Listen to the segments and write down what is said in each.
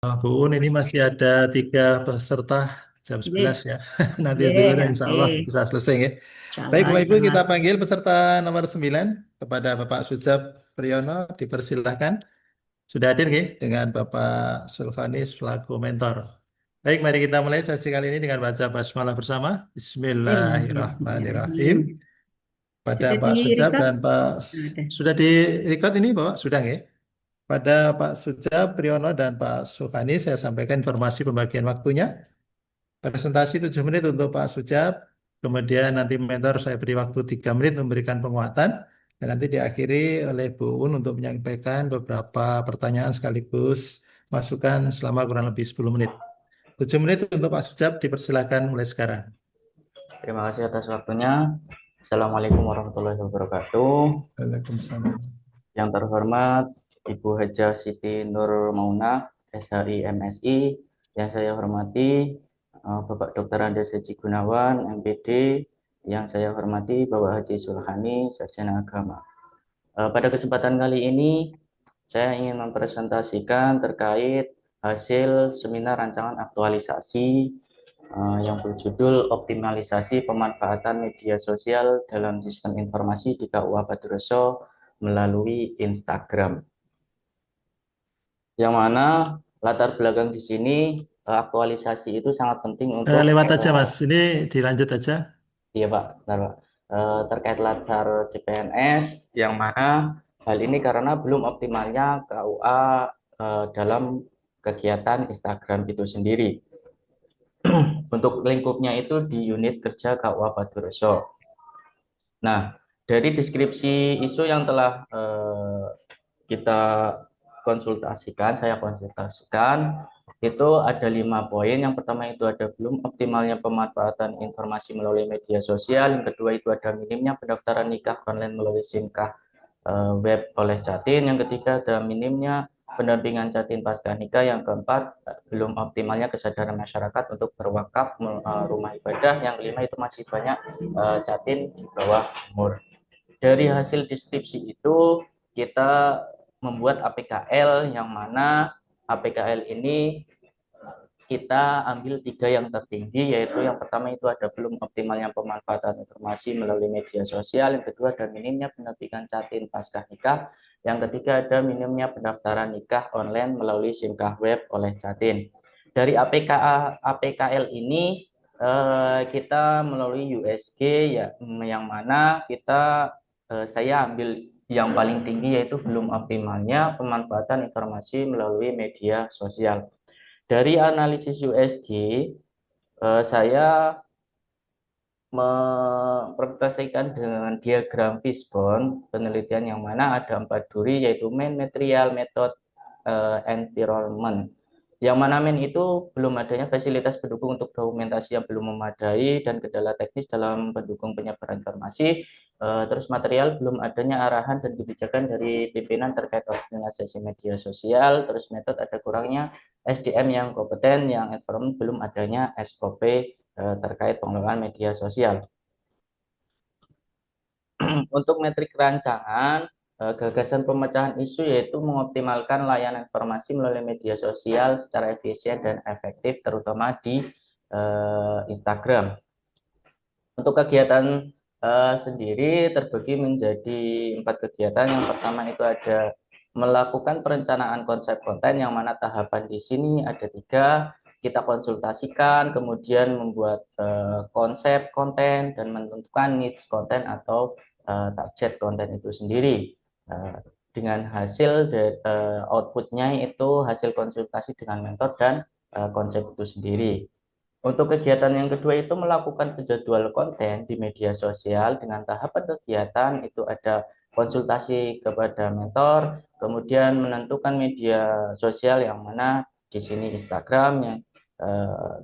Bu Un, ini masih ada 3 peserta jam 11 Nggih, ya. Nanti dulu nggih, insya oke. Allah bisa selesai ya. Baik Insyaallah, Bapak Ibu, kita insyaallah. panggil peserta nomor 9 kepada Bapak Sujab Priyono, dipersilahkan. Sudah hadir nggih dengan Bapak Sulfanis selaku mentor. Baik, mari kita mulai sesi kali ini dengan baca basmalah bersama. Bismillahirrahmanirrahim. Bismillahirrahmanirrahim. Pada Sudah Pak di Sujab record? dan Pak Ada. sudah di record ini Bapak? Sudah nggih? Pada Pak Sujab Priyono dan Pak Sulfanis saya sampaikan informasi pembagian waktunya. Presentasi 7 menit untuk Pak Sujab, kemudian nanti mentor saya beri waktu 3 menit memberikan penguatan, dan nanti diakhiri oleh Bu Un untuk menyampaikan beberapa pertanyaan sekaligus masukan selama kurang lebih 10 menit. 7 menit untuk Pak Sujab, dipersilakan mulai sekarang. Terima kasih atas waktunya. Assalamualaikum warahmatullahi wabarakatuh. Waalaikumsalam. Yang terhormat Ibu Hajah Siti Nur Mauna, SHI MSI. Yang saya hormati Bapak Dr. Andes Haji Gunawan, MPD. Yang saya hormati Bapak Haji Sulhani, Sarjana Agama. Pada kesempatan kali ini saya ingin mempresentasikan terkait hasil seminar rancangan aktualisasi yang berjudul Optimalisasi Pemanfaatan Media Sosial dalam Sistem Informasi di KUA Padroso melalui Instagram. Yang mana latar belakang di sini aktualisasi itu sangat penting untuk Lewat aja Mas, ini dilanjut aja. iya Pak, benar, Pak. Terkait latar CPNS yang mana hal ini karena belum optimalnya KUA dalam kegiatan Instagram itu sendiri. Untuk lingkupnya itu di unit kerja KUA Padroso. Nah, dari deskripsi isu yang telah kita konsultasikan, saya konsultasikan, itu ada 5 poin. Yang pertama itu ada belum optimalnya pemanfaatan informasi melalui media sosial. Yang kedua itu ada minimnya pendaftaran nikah online melalui SIMKAH web oleh Jatin. Yang ketiga ada minimnya pendampingan Jatin pasca nikah. Yang keempat belum optimalnya kesadaran masyarakat untuk berwakaf rumah ibadah. Yang kelima itu masih banyak Jatin di bawah umur. Dari hasil deskripsi itu kita membuat APKL yang mana APKL ini kita ambil 3 yang tertinggi, yaitu yang pertama itu ada belum optimalnya pemanfaatan informasi melalui media sosial, yang kedua ada minimnya pendampingan Jatin pasca nikah, yang ketiga ada minimnya pendaftaran nikah online melalui SIMKAH web oleh Jatin. Dari APKL ini kita melalui USG ya, yang mana saya ambil yang paling tinggi yaitu belum optimalnya pemanfaatan informasi melalui media sosial. Dari analisis USG, saya mempresentasikan dengan diagram fishbone penelitian yang mana ada 4 duri yaitu main, material, method, environment. Yang mana main itu belum adanya fasilitas pendukung untuk dokumentasi yang belum memadai dan kendala teknis dalam pendukung penyebaran informasi. Terus material belum adanya arahan dan kebijakan dari pimpinan terkait organisasi media sosial. Terus metode ada kurangnya SDM yang kompeten, yang environment belum adanya SOP terkait pengelolaan media sosial. Untuk metrik rancangan, gagasan pemecahan isu yaitu mengoptimalkan layanan informasi melalui media sosial secara efisien dan efektif, terutama di Instagram. Untuk kegiatan sendiri terbagi menjadi 4 kegiatan. Yang pertama itu ada melakukan perencanaan konsep konten, yang mana tahapan di sini ada 3. Kita konsultasikan, kemudian membuat konsep konten dan menentukan niche konten atau target konten itu sendiri. Dengan hasil outputnya itu hasil konsultasi dengan mentor dan konsep itu sendiri. Untuk kegiatan yang kedua itu melakukan penjadwal konten di media sosial. Dengan tahapan kegiatan itu ada konsultasi kepada mentor, kemudian menentukan media sosial yang mana di sini Instagram, yang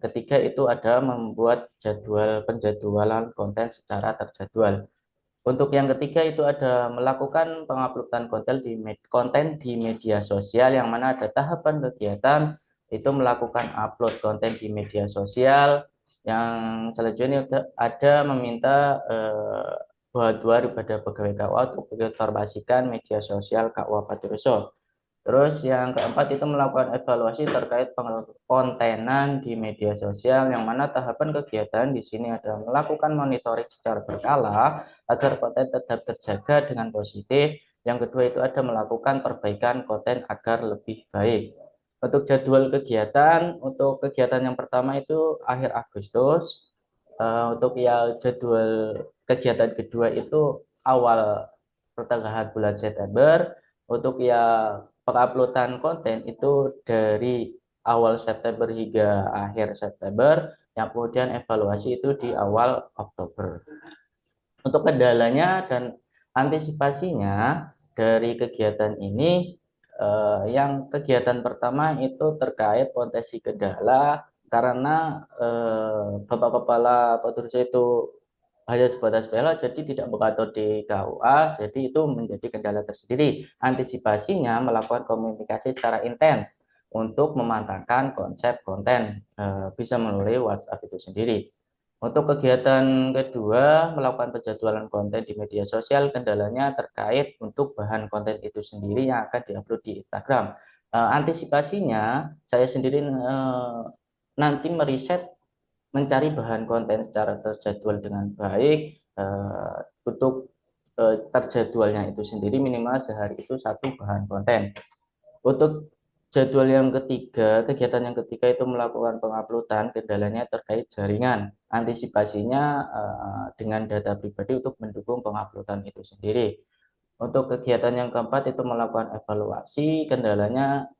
ketiga itu ada membuat jadwal penjadwalan konten secara terjadwal. Untuk yang ketiga itu ada melakukan penguploadan konten di media sosial, yang mana ada tahapan kegiatan itu melakukan upload konten di media sosial. Yang selanjutnya ada meminta dua daripada pegawai KUA untuk menginformasikan media sosial KUA Padroso. Terus yang keempat itu melakukan evaluasi terkait kontenan di media sosial, yang mana tahapan kegiatan di sini adalah melakukan monitoring secara berkala agar konten tetap terjaga dengan positif. Yang kedua itu ada melakukan perbaikan konten agar lebih baik. Untuk jadwal kegiatan, untuk kegiatan yang pertama itu akhir Agustus. Untuk yang jadwal kegiatan kedua itu awal pertengahan bulan September. Untuk yang penguploadan konten itu dari awal September hingga akhir September, yang kemudian evaluasi itu di awal Oktober. Untuk kendalanya dan antisipasinya dari kegiatan ini, yang kegiatan pertama itu terkait potensi kendala karena Bapak Kepala Petrus itu hanya sebatas bela, jadi tidak mengatur di KUA, jadi itu menjadi kendala tersendiri. Antisipasinya melakukan komunikasi secara intens untuk memantapkan konsep konten, bisa melalui WhatsApp itu sendiri. Untuk kegiatan kedua, melakukan penjadwalan konten di media sosial, kendalanya terkait untuk bahan konten itu sendiri yang akan diupload di Instagram. Antisipasinya, saya sendiri nanti meriset mencari bahan konten secara terjadwal dengan baik, untuk terjadwalnya itu sendiri minimal sehari itu satu bahan konten. Untuk jadwal yang ketiga, kegiatan yang ketiga itu melakukan penguploadan, kendalanya terkait jaringan. Antisipasinya dengan data pribadi untuk mendukung penguploadan itu sendiri. Untuk kegiatan yang keempat itu melakukan evaluasi, kendalanya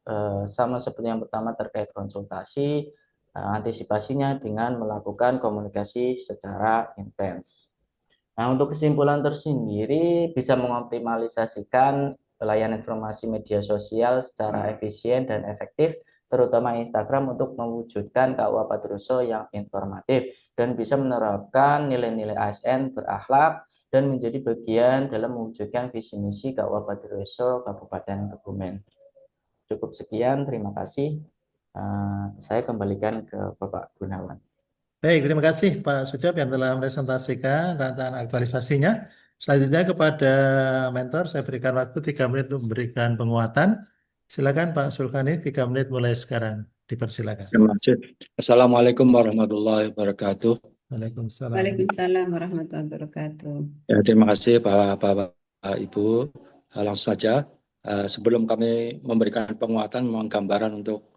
sama seperti yang pertama terkait konsultasi, antisipasinya dengan melakukan komunikasi secara intens. Nah, untuk kesimpulan tersendiri bisa mengoptimalisasikan layanan informasi media sosial secara efisien dan efektif, terutama Instagram untuk mewujudkan KUA Padroso yang informatif dan bisa menerapkan nilai-nilai ASN berakhlak dan menjadi bagian dalam mewujudkan visi misi KUA Padroso Kabupaten Kebumen. Cukup sekian, terima kasih. Saya kembalikan ke Bapak Gunawan. Baik, terima kasih Pak Sujab yang telah presentasikan dan aktualisasinya. Selanjutnya kepada mentor, saya berikan waktu 3 menit untuk memberikan penguatan. Silakan Pak Sulkani, 3 menit mulai sekarang. Dipersilakan. Terima kasih. Assalamualaikum warahmatullahi wabarakatuh. Waalaikumsalam. Waalaikumsalam warahmatullahi wabarakatuh. Ya, terima kasih Bapak Ibu. Langsung saja, sebelum kami memberikan penguatan, memang gambaran untuk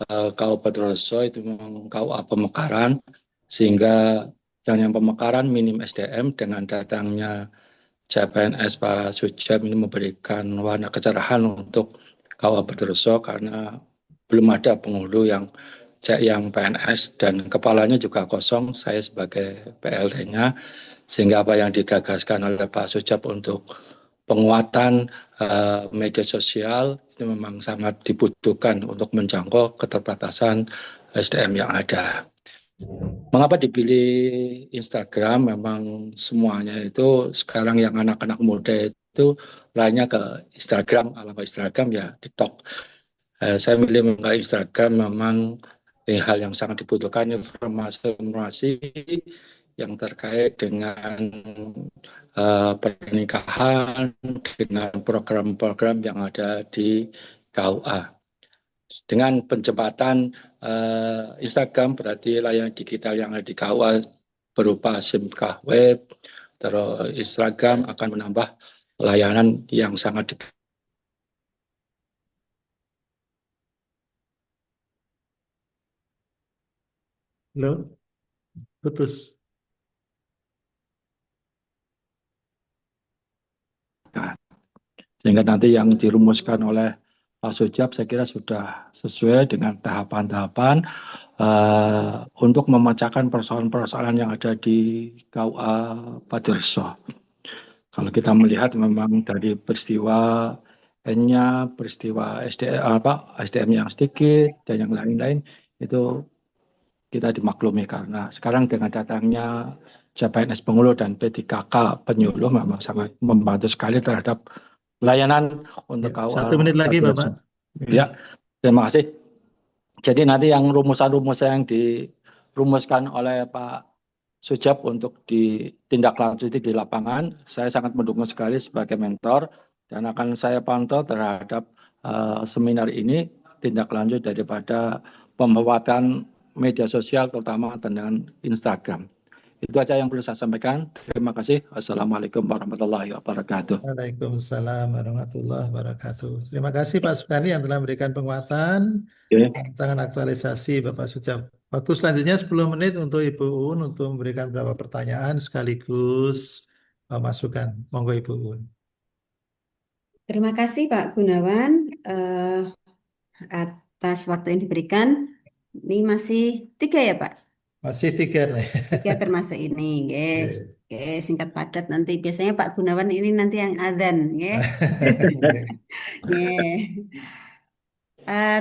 KUA Padroso itu memang KUA pemekaran, sehingga yang pemekaran minim SDM dengan datangnya CPNS Pak Sujab ini memberikan warna kecerahan untuk KUA Padroso karena belum ada penghulu yang PNS dan kepalanya juga kosong, saya sebagai PLT-nya, sehingga apa yang digagaskan oleh Pak Sujab untuk penguatan media sosial itu memang sangat dibutuhkan untuk menjangkau keterbatasan SDM yang ada. Mengapa dipilih Instagram? Memang semuanya itu sekarang yang anak-anak muda itu lainnya ke Instagram, alamat Instagram ya TikTok. Saya milih ke Instagram memang hal yang sangat dibutuhkan, informasi-informasi yang terkait dengan pernikahan, dengan program-program yang ada di KUA. Dengan penjembatan Instagram berarti layanan digital yang ada di KUA berupa SIM-Kah web, terus Instagram akan menambah layanan yang sangat Halo, putus. sehingga nanti yang dirumuskan oleh Pak Sujab saya kira sudah sesuai dengan tahapan-tahapan untuk memecahkan persoalan-persoalan yang ada di KUA Padroso. Kalau kita melihat memang dari peristiwa N-nya, peristiwa SDM yang sedikit dan yang lain-lain itu kita dimaklumi karena sekarang dengan datangnya CPNS Penghulu dan P3K Penyuluh memang sangat membantu sekali terhadap layanan untuk KUA. 1 menit lagi Bapak. Ya, terima kasih. Jadi nanti yang rumusan-rumusan yang dirumuskan oleh Pak Sujab untuk ditindaklanjuti di lapangan, saya sangat mendukung sekali sebagai mentor dan akan saya pantau terhadap seminar ini tindak lanjut daripada pemanfaatan media sosial terutama dengan Instagram. Itu aja yang perlu saya sampaikan. Terima kasih. Wassalamualaikum warahmatullahi wabarakatuh. Waalaikumsalam warahmatullahi wabarakatuh. Terima kasih Pak Sukani yang telah memberikan penguatan, Oke. rancangan aktualisasi Bapak Sucap. Waktu selanjutnya 10 menit untuk Ibu Un untuk memberikan beberapa pertanyaan sekaligus masukan. Monggo Ibu Un. Terima kasih Pak Gunawan atas waktu yang diberikan. Ini masih 3 ya Pak? Masih 3 nih. 3 termasuk ini, guys. Oke. Oke, singkat padat nanti. Biasanya Pak Gunawan ini nanti yang adzan, ya.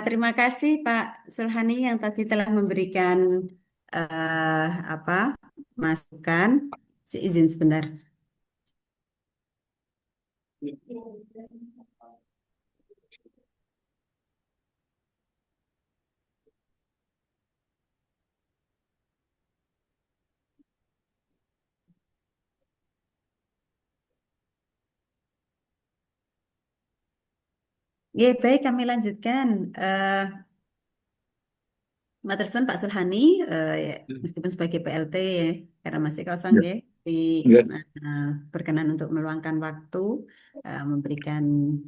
Terima kasih Pak Sulhani yang tadi telah memberikan apa masukan. Izin sebentar. Ya, baik kami lanjutkan. Matur suwun Pak Sulhani, ya, meskipun sebagai PLT ya, karena masih kosong ya, Ya. berkenan untuk meluangkan waktu, memberikan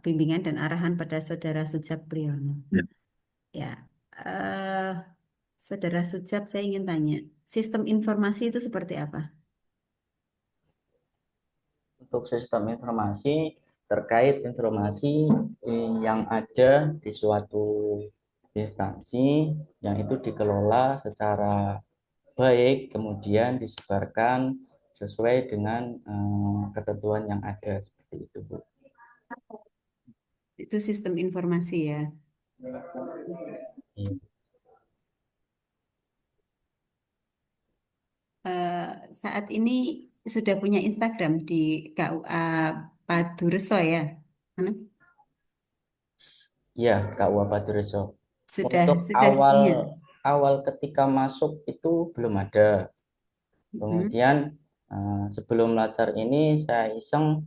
bimbingan dan arahan pada Saudara Sujab Priyono. Ya. Ya, Saudara Sujab, saya ingin tanya, sistem informasi itu seperti apa? Untuk sistem informasi terkait informasi yang ada di suatu instansi yang itu dikelola secara baik, kemudian disebarkan sesuai dengan ketentuan yang ada, seperti itu, Bu. Itu sistem informasi ya. Iya. Saat ini sudah punya Instagram di KUA Padureso ya? Mana? Iya, KUA Padureso. Sudah Untuk punya. awal ketika masuk itu belum ada. Kemudian sebelum lacar ini saya iseng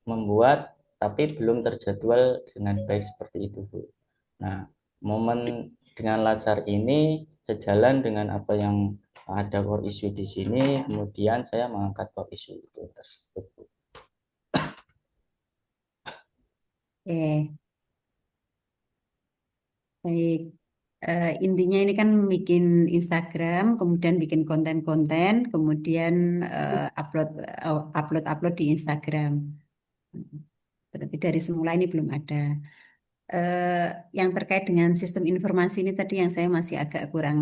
membuat, tapi belum terjadwal dengan baik seperti itu, Bu. Nah, momen dengan lacar ini sejalan dengan apa yang ada core issue di sini, kemudian saya mengangkat core issue itu tersebut, Bu. Baik. Intinya ini kan bikin Instagram, kemudian bikin konten-konten, kemudian upload upload di Instagram. Berarti dari semula ini belum ada. Eh, yang terkait dengan sistem informasi ini tadi yang saya masih agak kurang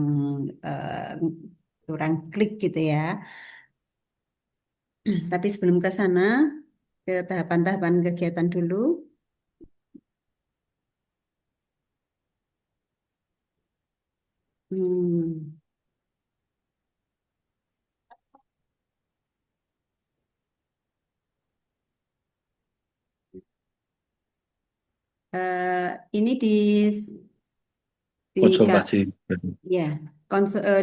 klik gitu ya. Tapi sebelum ke sana, ke tahapan-tahapan kegiatan dulu. Hmm. Ini di Konsultasi. ya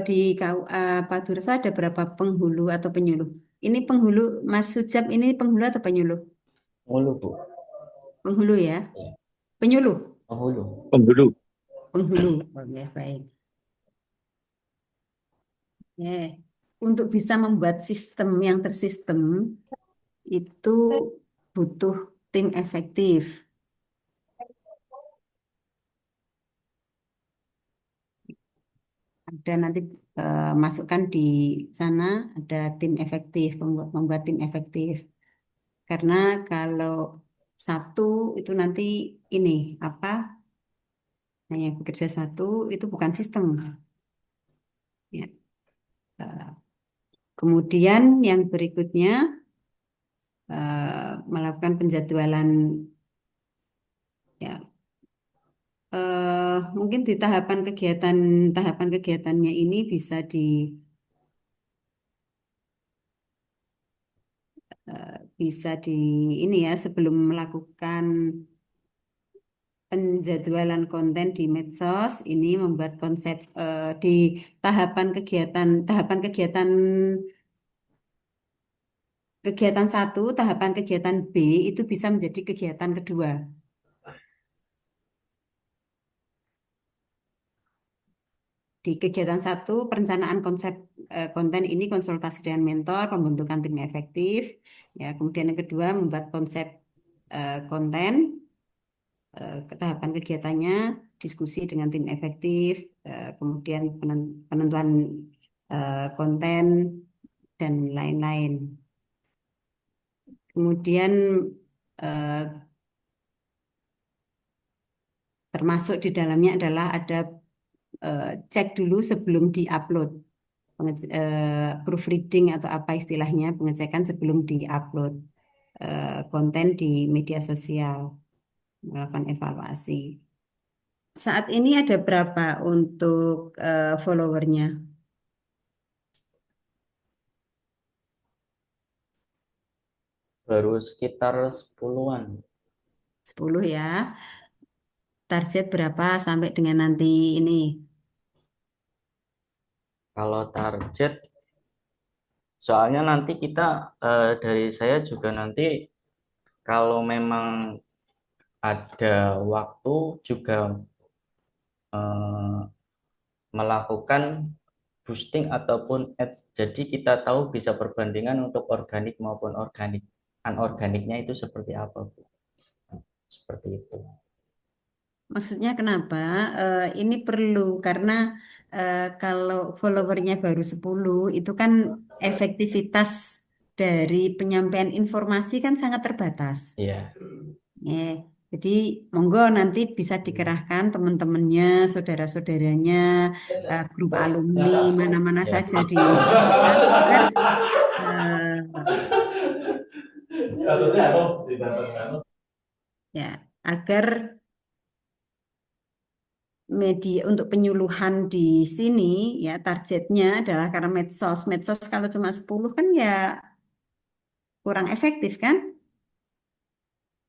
di KUA Padursa ada berapa penghulu atau penyuluh? Ini penghulu, Mas Sujab ini penghulu atau penyuluh? Penghulu, Bu. Penghulu ya, Ya, penyuluh, penghulu. Penghulu. penghulu. Oke, baik. Ya, untuk bisa membuat sistem yang tersistem itu butuh tim efektif. Ada nanti masukkan di sana ada tim efektif, membuat tim efektif. Karena kalau satu itu nanti ini apa? Hanya bekerja satu itu bukan sistem. Ya. Eh, Kemudian yang berikutnya melakukan penjadwalan ya mungkin di tahapan kegiatannya ini bisa di ini ya sebelum melakukan penjadwalan konten di medsos ini membuat konsep di tahapan kegiatan satu tahapan kegiatan B itu bisa menjadi kegiatan kedua di kegiatan 1, perencanaan konsep konten ini konsultasi dengan mentor, pembentukan tim efektif. Ya, kemudian yang kedua membuat konsep konten, tahapan kegiatannya, diskusi dengan tim efektif, kemudian penentuan konten dan lain-lain. Kemudian eh, termasuk di dalamnya adalah ada cek dulu sebelum diupload, proofreading atau apa istilahnya, pengecekan sebelum diupload konten di media sosial, melakukan evaluasi. Saat ini ada berapa untuk followernya? Baru sekitar 10-an. 10 ya. Target berapa sampai dengan nanti ini? Kalau target, soalnya nanti kita dari saya juga nanti kalau memang ada waktu juga eh, melakukan boosting ataupun ads. Jadi kita tahu bisa perbandingan untuk organik maupun organik. Anorganiknya itu seperti apa, Bu? Seperti itu. Maksudnya kenapa? Ini perlu karena kalau followernya baru 10 itu kan efektivitas dari penyampaian informasi kan sangat terbatas. Iya. Jadi monggo nanti bisa dikerahkan teman-temannya, saudara-saudaranya, grup alumni, mana-mana Ya. saja di universitas agar ya agar media untuk penyuluhan di sini ya targetnya adalah karena medsos kalau cuma 10 kan ya kurang efektif kan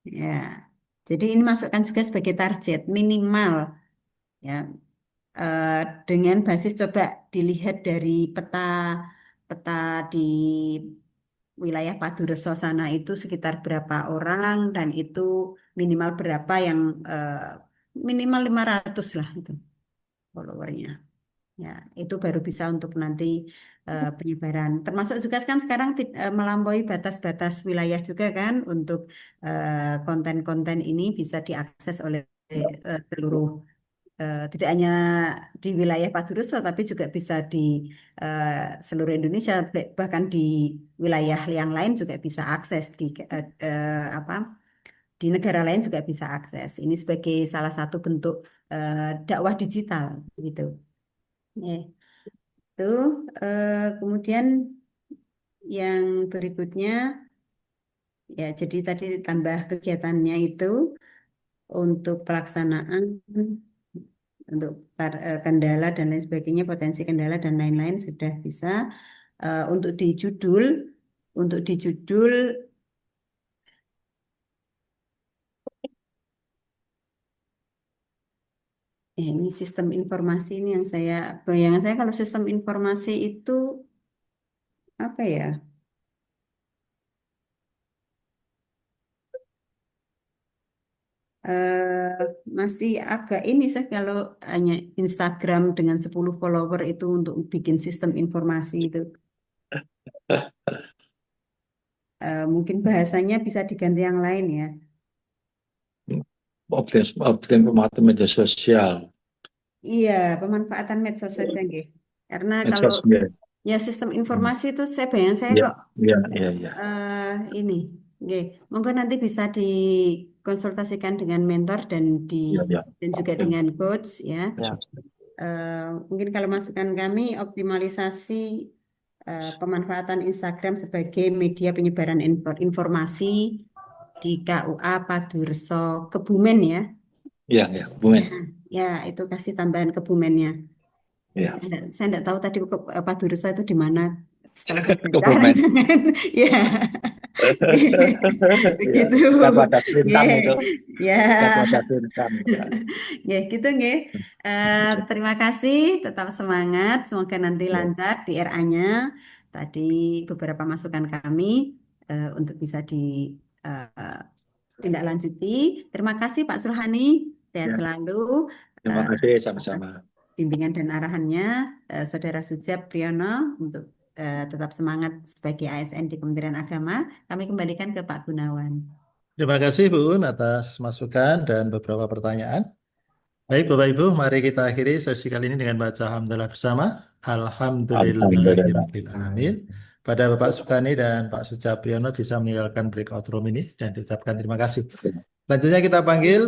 ya jadi ini masukkan juga sebagai target minimal ya eh, dengan basis coba dilihat dari peta peta di wilayah Padureso sana itu sekitar berapa orang dan itu minimal berapa yang minimal 500 lah itu followernya. Ya, itu baru bisa untuk nanti penyebaran. Termasuk juga kan sekarang melampaui batas-batas wilayah juga kan untuk konten-konten ini bisa diakses oleh seluruh tidak hanya di wilayah Padureso tapi juga bisa di eh, seluruh Indonesia bahkan di wilayah yang lain juga bisa akses di apa di negara lain juga bisa akses. Ini sebagai salah satu bentuk dakwah digital gitu. Ya. Itu kemudian yang berikutnya ya jadi tadi tambah kegiatannya itu untuk pelaksanaan untuk kendala dan lain sebagainya potensi kendala dan lain-lain sudah bisa. Untuk di judul ini sistem informasi ini yang bayangan saya kalau sistem informasi itu apa ya? Masih agak ini sih kalau hanya Instagram dengan 10 follower itu untuk bikin sistem informasi itu. Mungkin bahasanya bisa diganti yang lain ya. Optim pemanfaatan media sosial. Iya, pemanfaatan medsos saja nggih. Karena kalau Medsos ya. ya sistem informasi itu saya Ya, kok ya, ya, ya. ini, nggih. Monggo nanti bisa dikonsultasikan dengan mentor Ya, ya. dan juga Oke. dengan coach ya. Ya. Mungkin kalau masukan kami optimalisasi pemanfaatan Instagram sebagai media penyebaran informasi di KUA Padureso Kebumen ya. Ya, ya, Bumen. Ya, itu kasih tambahan Kebumennya. Ya. Saya enggak tahu tadi Padureso itu di mana. Setelah saya baca Kebumen. jangan ya Ya, begitu. Gatu ada Bintang Nggih. itu. Ya. Gatu ada Bintang. Ya. Ya, gitu nggih. Terima kasih, tetap semangat. Semoga nanti Ya. lancar di RA-nya. Tadi beberapa masukan kami untuk bisa ditindaklanjuti. Terima kasih Pak Sulhani. Sehat Ya. selalu. Terima Eh, kasih sama-sama. bimbingan dan arahannya, Saudara Sujab Priyono, untuk tetap semangat sebagai ASN di Kementerian Agama. Kami kembalikan ke Pak Gunawan. Terima kasih Bu Un atas masukan dan beberapa pertanyaan. Baik Bapak Ibu, mari kita akhiri sesi kali ini dengan baca hamdalah bersama. Alhamdulillah. Alhamdulillahirrahmanirrahim. Pada Bapak Sukani dan Pak Sujapriyono bisa meninggalkan breakout room ini dan diucapkan terima kasih. Selanjutnya kita panggil